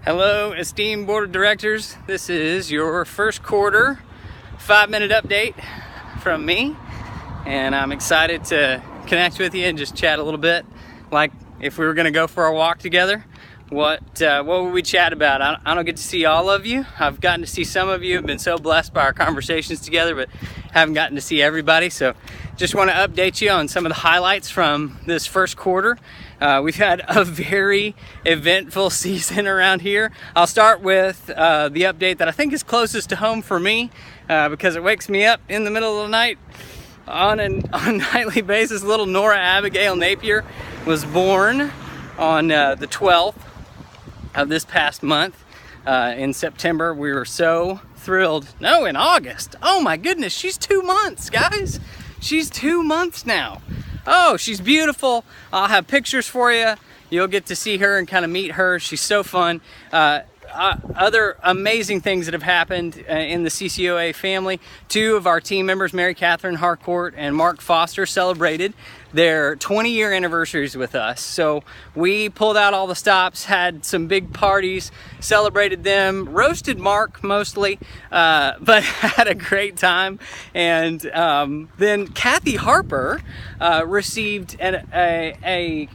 Hello, esteemed board of directors. This is your first quarter 5-minute update from me, and I'm excited to connect with you and just chat a little bit. Like if we were going to go for a walk together, what would we chat about? I don't get to see all of you. I've gotten to see some of you. I've been so blessed by our conversations together, but haven't gotten to see everybody. So just want to update you on some of the highlights from this first quarter. We've had a very eventful season around here. I'll start with the update that I think is closest to home for me because it wakes me up in the middle of the night on a nightly basis. Little Nora Abigail Napier was born on the 12th of this past month in September. We were so thrilled. No, in August. Oh my goodness, she's 2 months, guys. She's 2 months now. Oh, she's beautiful. I'll have pictures for you. You'll get to see her and kind of meet her. She's so fun. Other amazing things that have happened in the CCOA family. 2 of our team members, Mary Catherine Harcourt and Mark Foster, celebrated their 20-year anniversaries with us. So we pulled out all the stops, had some big parties, celebrated them, roasted Mark mostly, but had a great time. And then Kathy Harper received a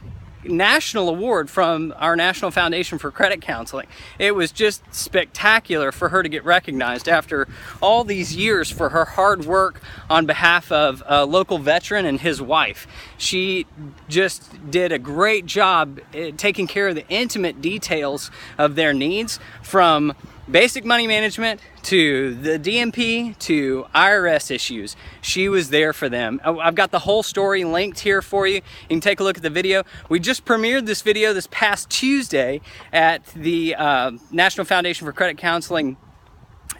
national award from our National Foundation for Credit Counseling. It was just spectacular for her to get recognized after all these years for her hard work on behalf of a local veteran and his wife. She just did a great job taking care of the intimate details of their needs, from basic money management to the DMP to IRS issues. She was there for them. I've got the whole story linked here for you. You can take a look at the video. We just premiered this video this past Tuesday at the National Foundation for Credit Counseling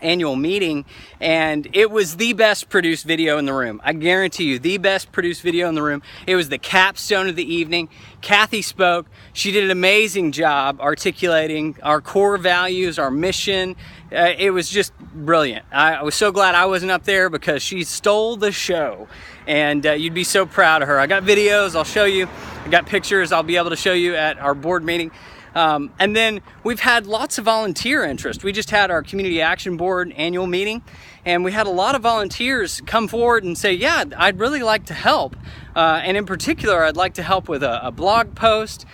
annual meeting, and it was the best produced video in the room. I guarantee you, the best produced video in the room. It was the capstone of the evening. Kathy spoke. She did an amazing job articulating our core values, our mission. It was just brilliant. I was so glad I wasn't up there because she stole the show, and you'd be so proud of her. I got videos I'll show you. I got pictures I'll be able to show you at our board meeting. And then we've had lots of volunteer interest. We just had our Community Action Board annual meeting, and we had a lot of volunteers come forward and say, yeah, I'd really like to help. And in particular, I'd like to help with a blog post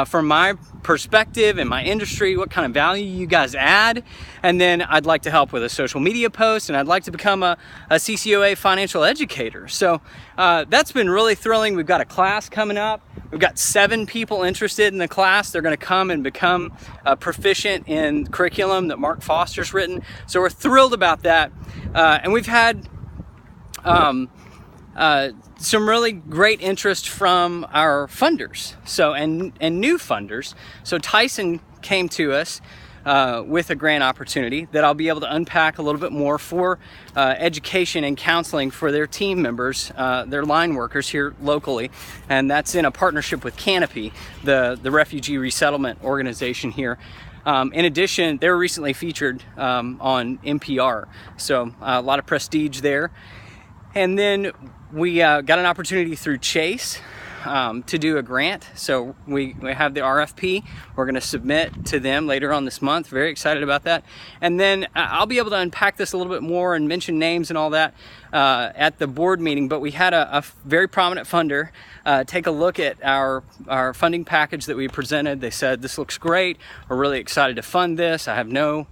from my perspective and my industry, what kind of value you guys add. And then I'd like to help with a social media post, and I'd like to become a CCOA financial educator. So that's been really thrilling. We've got a class coming up. We've got 7 people interested in the class. They're going to come and become proficient in curriculum that Mark Foster's written. So we're thrilled about that. And we've had some really great interest from our funders, and new funders. So Tyson came to us with a grant opportunity that I'll be able to unpack a little bit more for education and counseling for their team members, their line workers here locally, and that's in a partnership with Canopy, the refugee resettlement organization here. In addition, they were recently featured on NPR, so a lot of prestige there. And then we got an opportunity through Chase to do a grant. So we have the RFP. We're going to submit to them later on this month. Very excited about that. And then I'll be able to unpack this a little bit more and mention names and all that at the board meeting. But we had a very prominent funder take a look at our funding package that we presented. They said, this looks great. We're really excited to fund this. I have no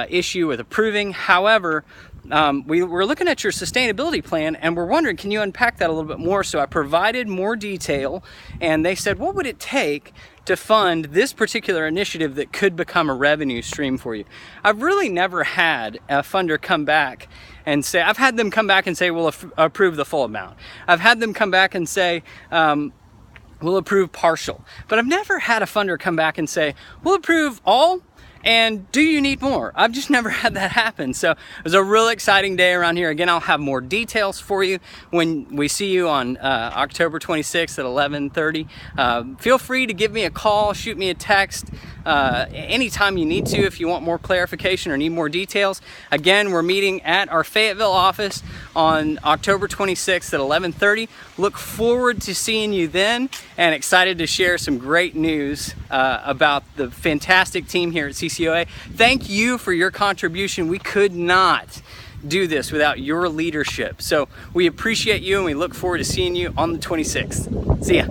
issue with approving. However, we're looking at your sustainability plan, and we're wondering, can you unpack that a little bit more? So I provided more detail, and they said, what would it take to fund this particular initiative that could become a revenue stream for you? I've really never had a funder come back and say, I've had them come back and say, we'll approve the full amount. I've had them come back and say, we'll approve partial. But I've never had a funder come back and say, we'll approve all, and do you need more? I've just never had that happen. So it was a real exciting day around here. Again, I'll have more details for you when we see you on October 26th at 11:30. Feel free to give me a call, shoot me a text. anytime you need to if you want more clarification or need more details. Again, we're meeting at our Fayetteville office on October 26th at 11:30. Look forward to seeing you then, and excited to share some great news about the fantastic team here at CCOA. Thank you for your contribution. We could not do this without your leadership. So we appreciate you, and we look forward to seeing you on the 26th. See ya.